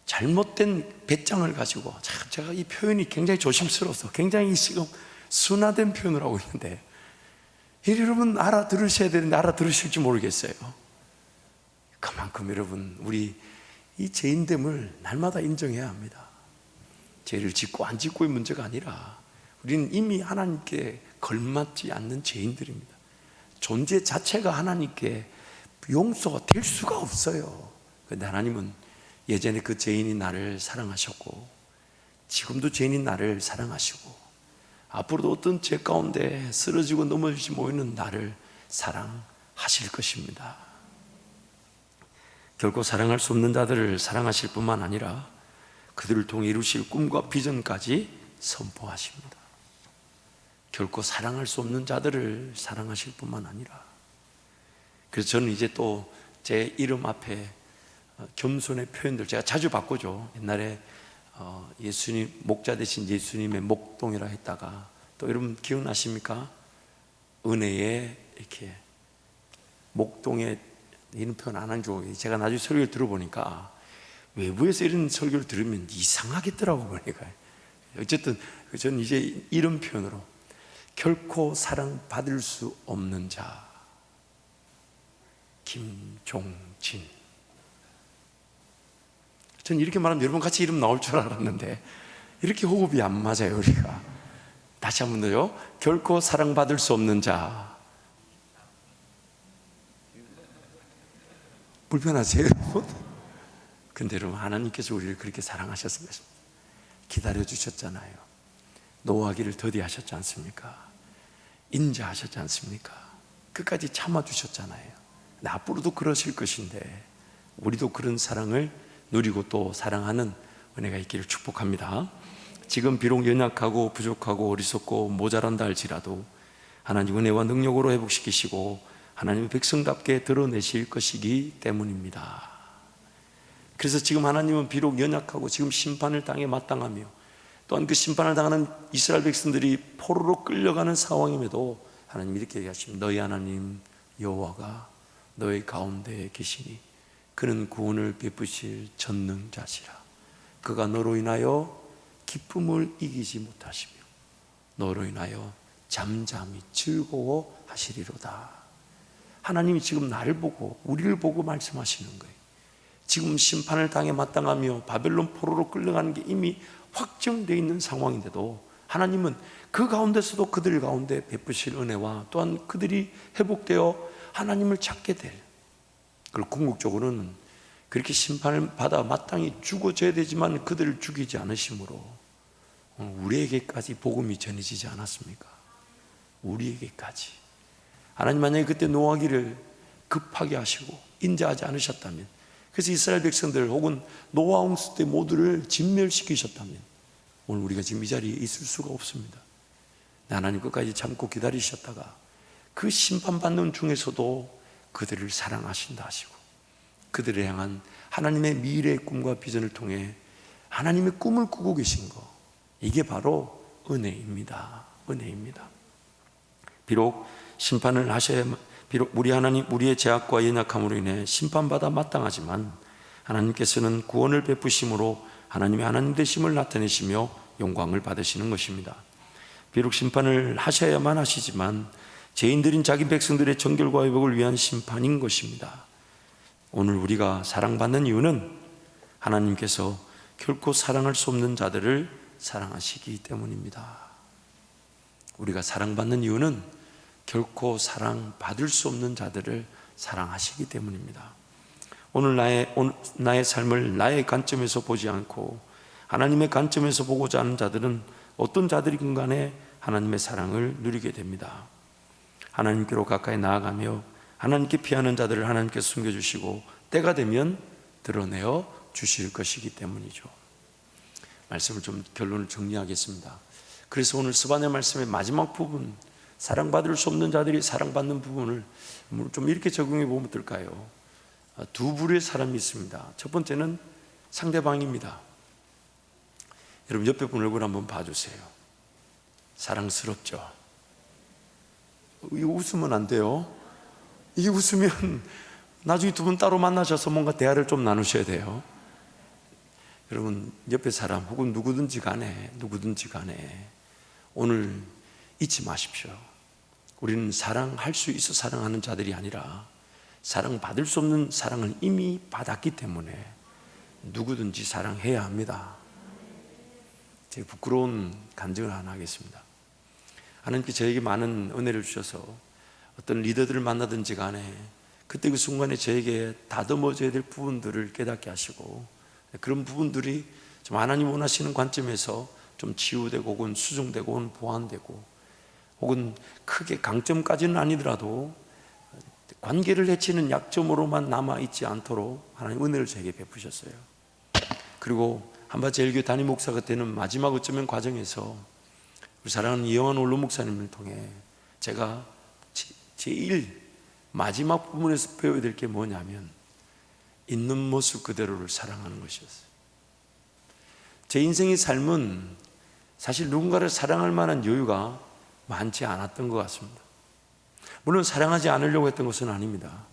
잘못된 배짱을 가지고 참 제가 이 표현이 굉장히 조심스러워서 굉장히 지금 순화된 표현을 하고 있는데, 여러분 알아들으셔야 되는데 알아들으실지 모르겠어요. 그만큼 여러분, 우리 이 죄인됨을 날마다 인정해야 합니다. 죄를 짓고 안 짓고의 문제가 아니라 우리는 이미 하나님께 걸맞지 않는 죄인들입니다. 존재 자체가 하나님께 용서가 될 수가 없어요. 그런데 하나님은 예전에 그 죄인인 나를 사랑하셨고, 지금도 죄인인 나를 사랑하시고, 앞으로도 어떤 죄 가운데 쓰러지고 넘어지지 모이는 나를 사랑하실 것입니다. 결코 사랑할 수 없는 자들을 사랑하실 뿐만 아니라 그들을 통해 이루실 꿈과 비전까지 선포하십니다. 결코 사랑할 수 없는 자들을 사랑하실 뿐만 아니라, 그래서 저는 이제 또 제 이름 앞에 겸손의 표현들 제가 자주 바꾸죠. 옛날에 예수님, 목자 되신 예수님의 목동이라 했다가, 또 여러분 기억나십니까? 은혜에 이렇게 목동에 이런 표현 안 한 줄, 제가 나중에 설교를 들어보니까 외부에서 이런 설교를 들으면 이상하겠더라고 보니까. 어쨌든 저는 이제 이런 표현으로 결코 사랑받을 수 없는 자, 김종진. 전 이렇게 말하면 여러분 같이 이름 나올 줄 알았는데 이렇게 호흡이 안 맞아요. 우리가 다시 한 번 더요. 결코 사랑받을 수 없는 자. 불편하세요 여러분? 근데 여러분, 하나님께서 우리를 그렇게 사랑하셨습니다. 기다려주셨잖아요. 노하기를 더디하셨지 않습니까? 인자하셨지 않습니까? 끝까지 참아주셨잖아요. 앞으로도 그러실 것인데 우리도 그런 사랑을 누리고 또 사랑하는 은혜가 있기를 축복합니다. 지금 비록 연약하고 부족하고 어리석고 모자란다 할지라도 하나님 은혜와 능력으로 회복시키시고 하나님의 백성답게 드러내실 것이기 때문입니다. 그래서 지금 하나님은 비록 연약하고 지금 심판을 당해 마땅하며, 또한 그 심판을 당하는 이스라엘 백성들이 포로로 끌려가는 상황임에도 하나님 이렇게 얘기하십니다. 너희 하나님 여호와가 너희 가운데 계시니 그는 구원을 베푸실 전능자시라. 그가 너로 인하여 기쁨을 이기지 못하시며 너로 인하여 잠잠히 즐거워하시리로다. 하나님이 지금 나를 보고 우리를 보고 말씀하시는 거예요. 지금 심판을 당해 마땅하며 바벨론 포로로 끌려가는 게 이미 확정되어 있는 상황인데도 하나님은 그 가운데서도 그들 가운데 베푸실 은혜와 또한 그들이 회복되어 하나님을 찾게 될, 그리고 궁극적으로는 그렇게 심판을 받아 마땅히 죽어져야 되지만 그들을 죽이지 않으심으로 우리에게까지 복음이 전해지지 않았습니까? 우리에게까지. 하나님 만약에 그때 노하기를 급하게 하시고 인자하지 않으셨다면, 그래서 이스라엘 백성들 혹은 노아 홍수 때 모두를 진멸시키셨다면 오늘 우리가 지금 이 자리에 있을 수가 없습니다. 하나님 끝까지 참고 기다리셨다가 그 심판받는 중에서도 그들을 사랑하신다 하시고 그들을 향한 하나님의 미래의 꿈과 비전을 통해 하나님의 꿈을 꾸고 계신 것, 이게 바로 은혜입니다. 은혜입니다. 비록 심판을 하셔야, 비록 우리 하나님, 우리의 죄악과 연약함으로 인해 심판받아 마땅하지만 하나님께서는 구원을 베푸심으로 하나님의 하나님 되심을 나타내시며 영광을 받으시는 것입니다. 비록 심판을 하셔야만 하시지만 죄인들인 자기 백성들의 정결과 회복을 위한 심판인 것입니다. 오늘 우리가 사랑받는 이유는 하나님께서 결코 사랑할 수 없는 자들을 사랑하시기 때문입니다. 우리가 사랑받는 이유는 결코 사랑받을 수 없는 자들을 사랑하시기 때문입니다. 오늘 나의 삶을 나의 관점에서 보지 않고 하나님의 관점에서 보고자 하는 자들은 어떤 자들이든 간에 하나님의 사랑을 누리게 됩니다. 하나님께로 가까이 나아가며 하나님께 피하는 자들을 하나님께 숨겨주시고 때가 되면 드러내어 주실 것이기 때문이죠. 말씀을 좀 결론을 정리하겠습니다. 그래서 오늘 스바냐 말씀의 마지막 부분, 사랑받을 수 없는 자들이 사랑받는 부분을 좀 이렇게 적용해 보면 어떨까요? 두 부류의 사람이 있습니다. 첫 번째는 상대방입니다. 여러분 옆에 분 얼굴 한번 봐주세요. 사랑스럽죠? 이거 웃으면 안 돼요. 이게 웃으면 나중에 두 분 따로 만나셔서 뭔가 대화를 좀 나누셔야 돼요. 여러분 옆에 사람 혹은 누구든지 간에 오늘 잊지 마십시오. 우리는 사랑할 수 있어 사랑하는 자들이 아니라 사랑받을 수 없는 사랑을 이미 받았기 때문에 누구든지 사랑해야 합니다. 제 부끄러운 간증을 하나 하겠습니다. 하나님께서 저에게 많은 은혜를 주셔서 어떤 리더들을 만나든지 간에 그때 그 순간에 저에게 다듬어져야 될 부분들을 깨닫게 하시고, 그런 부분들이 좀 하나님 원하시는 관점에서 좀 치유되고 혹은 수정되고 혹은 보완되고 혹은 크게 강점까지는 아니더라도 관계를 해치는 약점으로만 남아있지 않도록 하나님 은혜를 저에게 베푸셨어요. 그리고 한밭제일교회 담임 목사가 되는 마지막 어쩌면 과정에서 우리 사랑하는 이영환 원로 목사님을 통해 제가 제일 마지막 부분에서 배워야 될 게 뭐냐면 있는 모습 그대로를 사랑하는 것이었어요. 제 인생의 삶은 사실 누군가를 사랑할 만한 여유가 많지 않았던 것 같습니다. 물론 사랑하지 않으려고 했던 것은 아닙니다.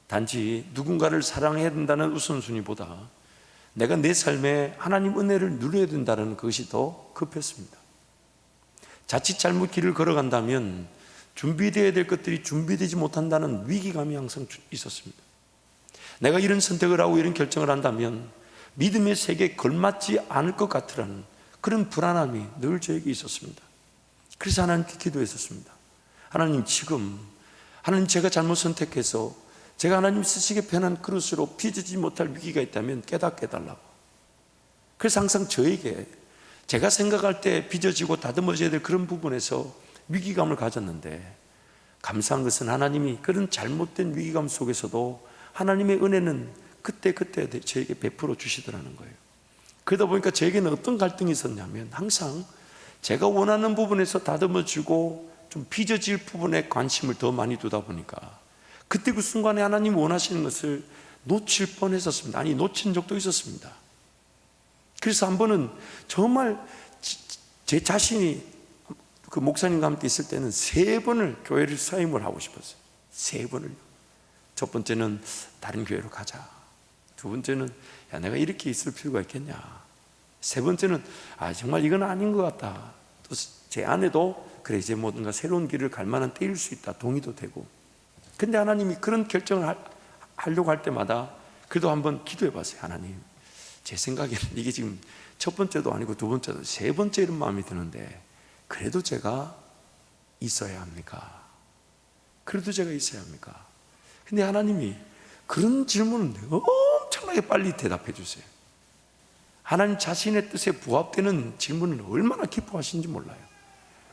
단지 누군가를 사랑해야 된다는 우선순위보다 내가 내 삶에 하나님 은혜를 누려야 된다는 것이 더 급했습니다. 자칫 잘못 길을 걸어간다면 준비되어야 될 것들이 준비되지 못한다는 위기감이 항상 있었습니다. 내가 이런 선택을 하고 이런 결정을 한다면 믿음의 세계에 걸맞지 않을 것 같으라는 그런 불안함이 늘 저에게 있었습니다. 그래서 하나님께 기도했었습니다. 하나님, 지금 하나님 제가 잘못 선택해서 제가 하나님 쓰시기에 편한 그릇으로 빚지 못할 위기가 있다면 깨닫게 해달라고. 그래서 항상 저에게 제가 생각할 때 빚어지고 다듬어져야 될 그런 부분에서 위기감을 가졌는데, 감사한 것은 하나님이 그런 잘못된 위기감 속에서도 하나님의 은혜는 그때그때 저에게 베풀어 주시더라는 거예요. 그러다 보니까 저에게는 어떤 갈등이 있었냐면, 항상 제가 원하는 부분에서 다듬어지고 좀 빚어질 부분에 관심을 더 많이 두다 보니까 그때 그 순간에 하나님이 원하시는 것을 놓칠 뻔했었습니다. 아니, 놓친 적도 있었습니다. 그래서 한 번은 정말 제 자신이 그 목사님과 함께 있을 때는 3번을 교회를 사임을 하고 싶었어요. 3번을요. 첫 번째는 다른 교회로 가자. 두 번째는 야, 내가 이렇게 있을 필요가 있겠냐. 세 번째는 정말 이건 아닌 것 같다. 또 제 아내도 그래, 이제 뭔가 새로운 길을 갈 만한 때일 수 있다. 동의도 되고. 근데 하나님이 그런 결정을 하려고 할 때마다 그래도 한번 기도해 봤어요. 하나님, 제 생각에는 이게 지금 첫 번째도 아니고 두 번째도 세 번째 이런 마음이 드는데 그래도 제가 있어야 합니까? 그래도 제가 있어야 합니까? 근데 하나님이 그런 질문을 엄청나게 빨리 대답해 주세요. 하나님 자신의 뜻에 부합되는 질문을 얼마나 기뻐하시는지 몰라요.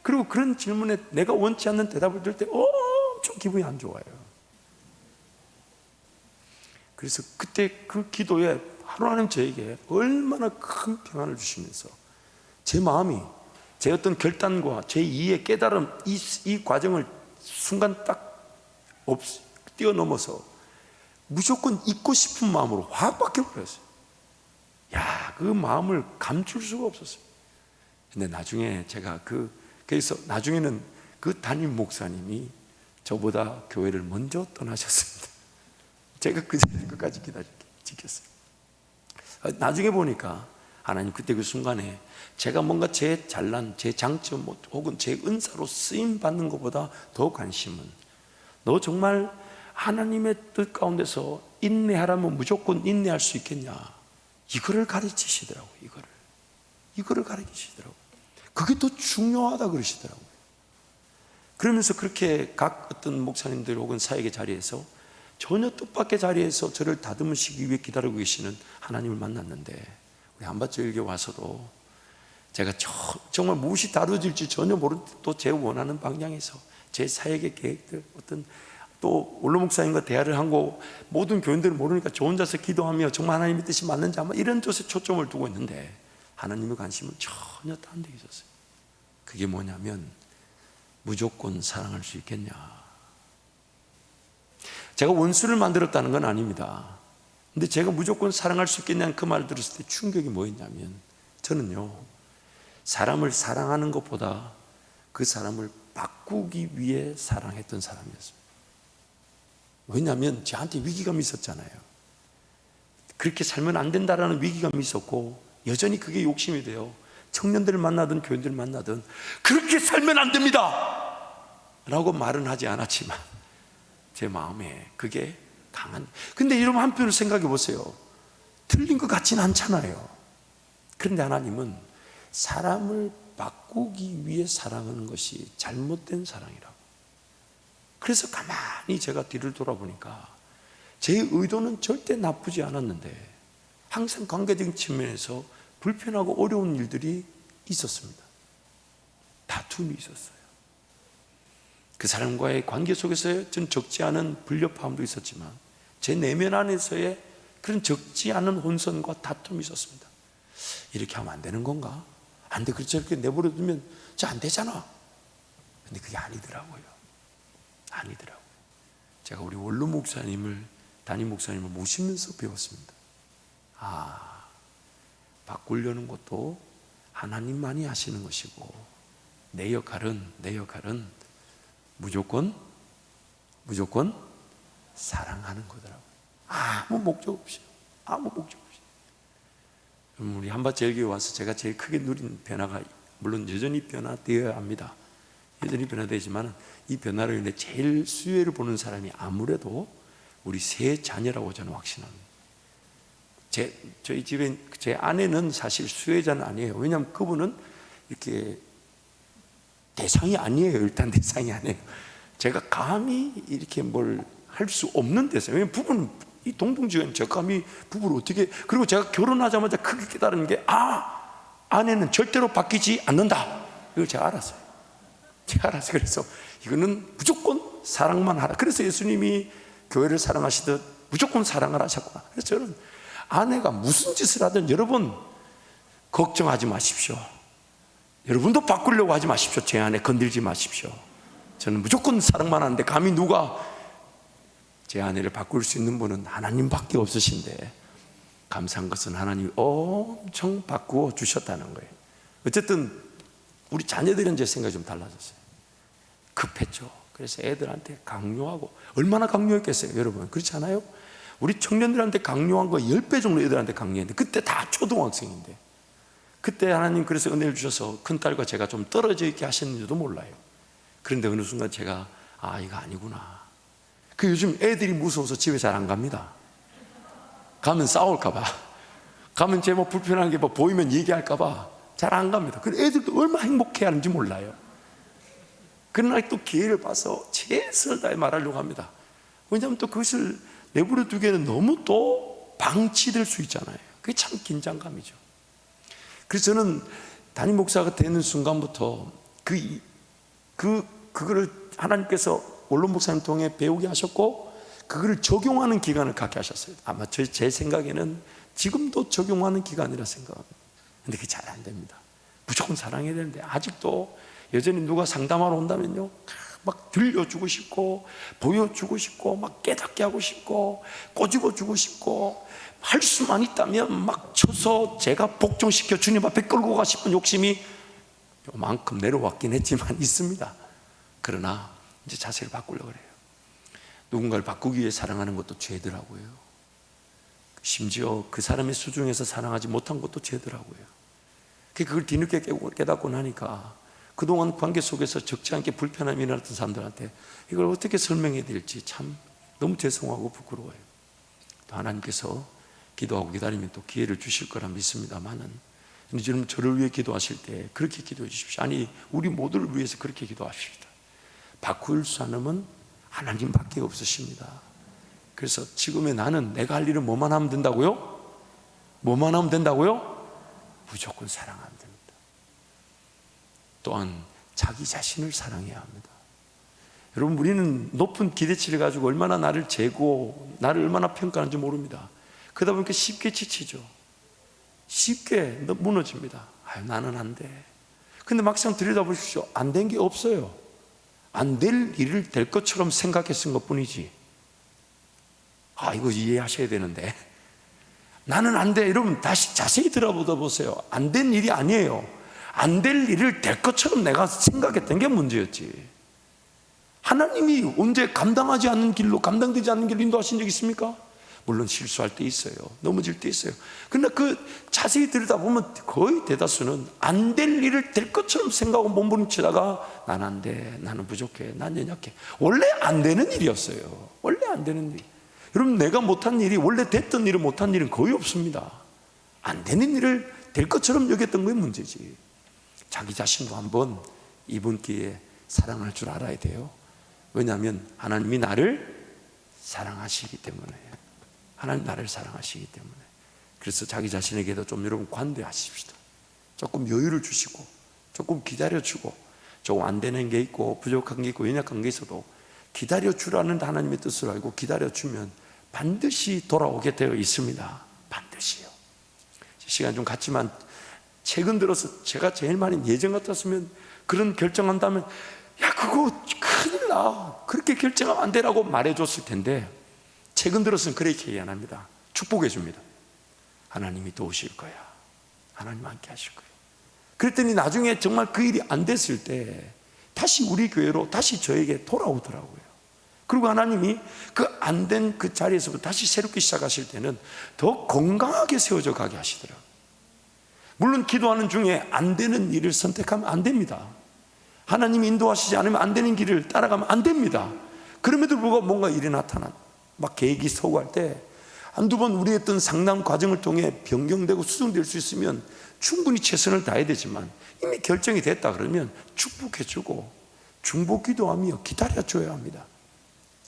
그리고 그런 질문에 내가 원치 않는 대답을 들 때 엄청 기분이 안 좋아요. 그래서 그때 그 기도에 하나님 저에게 얼마나 큰 평안을 주시면서 제 마음이 제 어떤 결단과 제 이해 깨달음 이 과정을 순간 딱 뛰어넘어서 무조건 잊고 싶은 마음으로 확 바뀌어버렸어요. 야, 그 마음을 감출 수가 없었어요. 근데 나중에 제가 그래서 나중에는 그 담임 목사님이 저보다 교회를 먼저 떠나셨습니다. 제가 그 자리를 끝까지 지켰어요. 나중에 보니까 하나님 그때 그 순간에 제가 뭔가 제 잘난, 제 장점 혹은 제 은사로 쓰임 받는 것보다 더 관심은 너 정말 하나님의 뜻 가운데서 인내하라면 무조건 인내할 수 있겠냐, 이거를 가르치시더라고요. 이거를 가르치시더라고요. 그게 더 중요하다 그러시더라고요. 그러면서 그렇게 각 어떤 목사님들 혹은 사역의 자리에서 전혀 뜻밖의 자리에서 저를 다듬으시기 위해 기다리고 계시는 하나님을 만났는데, 우리 한밭제일교회 와서도 제가 정말 무엇이 다루어질지 전혀 모르는 또 제 원하는 방향에서 제 사역의 계획들, 어떤 또 원로 목사님과 대화를 하고 모든 교인들은 모르니까 저 혼자서 기도하며 정말 하나님의 뜻이 맞는지 아마 이런 쪽에 초점을 두고 있는데 하나님의 관심은 전혀 딴 데 있었어요. 그게 뭐냐면 무조건 사랑할 수 있겠냐. 제가 원수를 만들었다는 건 아닙니다. 근데 제가 무조건 사랑할 수 있겠냐는 그 말을 들었을 때 충격이 뭐였냐면, 저는요 사람을 사랑하는 것보다 그 사람을 바꾸기 위해 사랑했던 사람이었습니다. 왜냐하면 저한테 위기감이 있었잖아요. 그렇게 살면 안 된다라는 위기감이 있었고 여전히 그게 욕심이 돼요. 청년들을 만나든 교인들을 만나든 그렇게 살면 안 됩니다 라고 말은 하지 않았지만 제 마음에 그게 강한. 근데 여러분 한편으로 생각해 보세요. 틀린 것 같지는 않잖아요. 그런데 하나님은 사람을 바꾸기 위해 사랑하는 것이 잘못된 사랑이라고. 그래서 가만히 제가 뒤를 돌아보니까 제 의도는 절대 나쁘지 않았는데 항상 관계적인 측면에서 불편하고 어려운 일들이 있었습니다. 다툼이 있었어요. 그 사람과의 관계 속에서의 전 적지 않은 불협화음도 있었지만 제 내면 안에서의 그런 적지 않은 혼선과 다툼이 있었습니다. 이렇게 하면 안 되는 건가? 안 돼. 그렇죠. 이렇게 내버려 두면 저 안 되잖아. 근데 그게 아니더라고요. 아니더라고요. 제가 우리 원로 목사님을, 담임 목사님을 모시면서 배웠습니다. 바꾸려는 것도 하나님만이 하시는 것이고 내 역할은 무조건 사랑하는 거더라고요. 아무 목적 없이. 우리 한밭제일교회 와서 제가 제일 크게 누린 변화가, 물론 여전히 변화되어야 합니다. 여전히 변화되지만 이 변화로 인해 제일 수혜를 보는 사람이 아무래도 우리 세 자녀라고 저는 확신합니다. 저희 집에 제 아내는 사실 수혜자는 아니에요. 왜냐하면 그분은 이렇게 대상이 아니에요. 일단 대상이 아니에요. 제가 감히 이렇게 뭘 할 수 없는 대상. 왜냐하면 부부는 이 동등지간 저 감히 부부를 어떻게. 그리고 제가 결혼하자마자 크게 깨달은 게 아내는 절대로 바뀌지 않는다. 이걸 제가 알았어요. 그래서 이거는 무조건 사랑만 하라. 그래서 예수님이 교회를 사랑하시듯 무조건 사랑을 하셨구나. 그래서 저는 아내가 무슨 짓을 하든 여러분 걱정하지 마십시오. 여러분도 바꾸려고 하지 마십시오. 제 아내 건들지 마십시오. 저는 무조건 사랑만 하는데 감히 누가 제 아내를 바꿀 수 있는 분은 하나님밖에 없으신데 감사한 것은 하나님이 엄청 바꾸어 주셨다는 거예요. 어쨌든 우리 자녀들은 제 생각이 좀 달라졌어요. 급했죠. 그래서 애들한테 강요하고. 얼마나 강요했겠어요 여러분. 그렇지 않아요? 우리 청년들한테 강요한 거 10배 정도 애들한테 강요했는데 그때 다 초등학생인데, 그때 하나님 그래서 은혜를 주셔서 큰딸과 제가 좀 떨어져 있게 하셨는지도 몰라요. 그런데 어느 순간 제가 이거 아니구나. 그 요즘 애들이 무서워서 집에 잘 안 갑니다. 가면 싸울까봐, 가면 제 뭐 불편한 게 뭐 보이면 얘기할까봐 잘 안 갑니다. 근데 애들도 얼마나 행복해 하는지 몰라요. 그러나 또 기회를 봐서 최선을 다해 말하려고 합니다. 왜냐하면 또 그것을 내버려 두기에는 너무 또 방치될 수 있잖아요. 그게 참 긴장감이죠. 그래서 저는 담임 목사가 되는 순간부터 그거를 하나님께서 원로 목사님 통해 배우게 하셨고 그거를 적용하는 기간을 갖게 하셨어요. 아마 제 생각에는 지금도 적용하는 기간이라 생각합니다. 근데 그게 잘 안 됩니다. 무조건 사랑해야 되는데 아직도 여전히 누가 상담하러 온다면요, 막 들려주고 싶고 보여주고 싶고 막 깨닫게 하고 싶고 꼬집어주고 싶고 할 수만 있다면 막 쳐서 제가 복종시켜 주님 앞에 끌고 가 싶은 욕심이 요만큼 내려왔긴 했지만 있습니다. 그러나 이제 자세를 바꾸려고 그래요. 누군가를 바꾸기 위해 사랑하는 것도 죄더라고요. 심지어 그 사람의 수중에서 사랑하지 못한 것도 죄더라고요. 그걸 뒤늦게 깨닫고 나니까 그동안 관계 속에서 적지 않게 불편함이 일어났던 사람들한테 이걸 어떻게 설명해야 될지 참 너무 죄송하고 부끄러워요. 또 하나님께서 기도하고 기다리면 또 기회를 주실 거라 믿습니다만은, 여러분 저를 위해 기도하실 때 그렇게 기도해 주십시오. 아니 우리 모두를 위해서 그렇게 기도하십시다. 바꿀 사람은 하나님밖에 없으십니다. 그래서 지금의 나는 내가 할 일은 뭐만 하면 된다고요? 뭐만 하면 된다고요? 무조건 사랑하면 됩니다. 또한 자기 자신을 사랑해야 합니다. 여러분 우리는 높은 기대치를 가지고 얼마나 나를 재고 나를 얼마나 평가하는지 모릅니다. 그러다 보니까 쉽게 지치죠. 쉽게 무너집니다. 나는 안 돼. 근데 막상 들여다보십시오. 안 된 게 없어요. 안 될 일을 될 것처럼 생각했은 것뿐이지. 이거 이해하셔야 되는데 나는 안 돼. 여러분 다시 자세히 들어보다 보세요. 안 된 일이 아니에요. 안 될 일을 될 것처럼 내가 생각했던 게 문제였지. 하나님이 언제 감당하지 않는 길로, 감당되지 않는 길로 인도하신 적 있습니까? 물론 실수할 때 있어요. 넘어질 때 있어요. 그러나 그 자세히 들여다보면 거의 대다수는 안 될 일을 될 것처럼 생각하고 몸부림치다가 난 안 돼, 나는 부족해, 난 연약해. 원래 안 되는 일이었어요. 원래 안 되는 일. 여러분, 내가 못한 일이, 원래 됐던 일을 못한 일은 거의 없습니다. 안 되는 일을 될 것처럼 여겼던 게 문제지. 자기 자신도 한번 이번 기회에 사랑할 줄 알아야 돼요. 왜냐하면 하나님이 나를 사랑하시기 때문에. 하나님 나를 사랑하시기 때문에. 그래서 자기 자신에게도 좀 여러분 관대하십시다. 조금 여유를 주시고, 조금 기다려주고, 조금 안 되는 게 있고 부족한 게 있고 연약한 게 있어도 기다려주라는 하나님의 뜻을 알고 기다려주면 반드시 돌아오게 되어 있습니다. 반드시요. 시간 좀 갔지만 최근 들어서 제가 제일 많이 예전 같았으면 그런 결정한다면 야 그거 큰일 나, 그렇게 결정하면 안 되라고 말해줬을 텐데 최근 들어서는 그렇게 얘기 안 합니다. 축복해 줍니다. 하나님이 도우실 거야. 하나님 함께 하실 거예요. 그랬더니 나중에 정말 그 일이 안 됐을 때 다시 우리 교회로 다시 저에게 돌아오더라고요. 그리고 하나님이 그 안 된 그 자리에서부터 다시 새롭게 시작하실 때는 더 건강하게 세워져 가게 하시더라고요. 물론 기도하는 중에 안 되는 일을 선택하면 안 됩니다. 하나님이 인도하시지 않으면 안 되는 길을 따라가면 안 됩니다. 그럼에도 불구하고 뭔가 일이 나타난 막 계획이 서구할 때 한두 번 우리 했던 상담 과정을 통해 변경되고 수정될 수 있으면 충분히 최선을 다해야 되지만 이미 결정이 됐다 그러면 축복해주고 중보 기도하며 기다려줘야 합니다.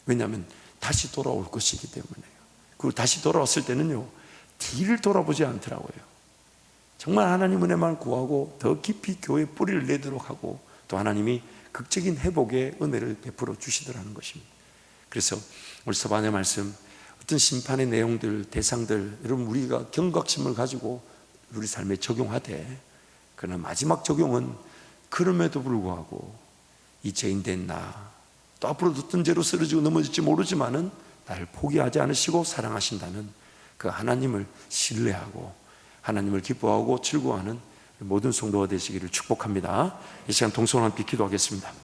왜냐하면 다시 돌아올 것이기 때문에요. 그리고 다시 돌아왔을 때는요, 뒤를 돌아보지 않더라고요. 정말 하나님 은혜만 구하고 더 깊이 교회에 뿌리를 내도록 하고 또 하나님이 극적인 회복의 은혜를 베풀어 주시더라는 것입니다. 그래서 오늘 서반의 말씀, 어떤 심판의 내용들, 대상들, 여러분 우리가 경각심을 가지고 우리 삶에 적용하되, 그러나 마지막 적용은 그럼에도 불구하고 이 죄인된 나, 또 앞으로도 어떤 죄로 쓰러지고 넘어질지 모르지만은 나를 포기하지 않으시고 사랑하신다는 그 하나님을 신뢰하고 하나님을 기뻐하고 즐거워하는 모든 성도가 되시기를 축복합니다. 이 시간 동성한 빛 기도하겠습니다.